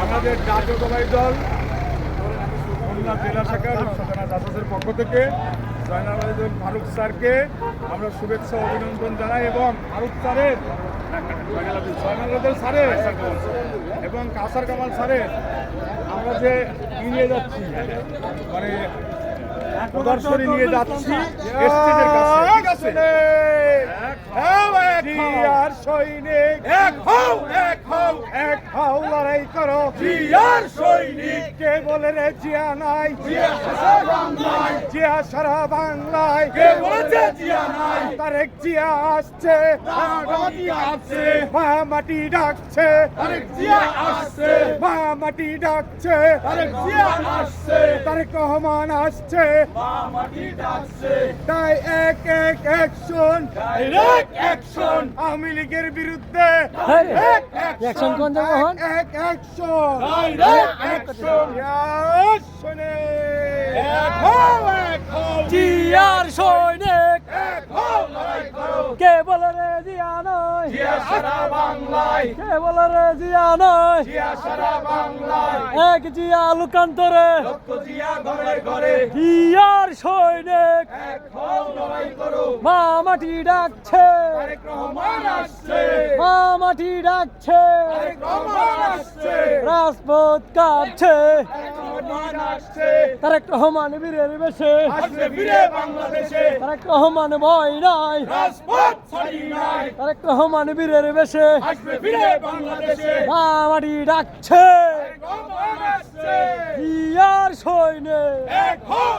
আমাদের জাতীয়তাবাদী দল খুলনা জেলা শাখার দাসের পক্ষ থেকে জয়নাল আবেদিন ফারুক স্যারকে আমরা শুভেচ্ছা অভিনন্দন জানাই এবং ফারুক স্যারের জয়নাল আবেদিন স্যারের এবং কাসার কামাল স্যারের আমরা যে নিয়ে যাচ্ছি মানে প্রদর্শনী নিয়ে যাচ্ছি স্টেজের কাছে জিয়ার সৈনিক এক হও লড়াই করো জিয়ার সৈনিক কে বলে রে জিয়া নাই জিয়া সারা বাংলায় কে বলেছে জিয়া নাই তারেক জিয়া আসছে মা মাটি ডাকছে তারেক জিয়া আসছে মা মাটি ডাকছে তারেক জিয়া আসছে তারেক রহমান আসছে মা মাটি ডাকছে তাই এক অ্যাকশন ডাইরেক্ট অ্যাকশন আওয়ামী লীগের বিরুদ্ধে অ্যাকশন কোন জায়গা হন এক অ্যাকশন ডাইরেক্ট অ্যাকশন শুনে জিয়ার সৈনিক কে বলে রে জিয়া নয় জিয়া সারা বাংলায় কে বলে রে জিয়া নয় জিয়া সারা বাংলায় এক জিয়া লুকান্তরে লক্ষ জিয়া ঘরে ঘরে জিয়ার সৈনিক এক হও লড়াই করো মা মাটি ডাকছে তারেক রহমান আসছে মা মাটি ডাকছে তারেক রহমান আসছে রাজপথ কাঁপছে রহমান আসছে তারেক রহমান বীরের বেশে আসবে ফিরে বাংলাদেশে তারেক রহমান ভয় নাই রাজপথ ছাড়ি নাই তারেক রহমান বীরের বেশে আসবে ফিরে বাংলাদেশে মা মাটি ডাকছে রহমান আসছে জিয়ার সৈনিক এক হও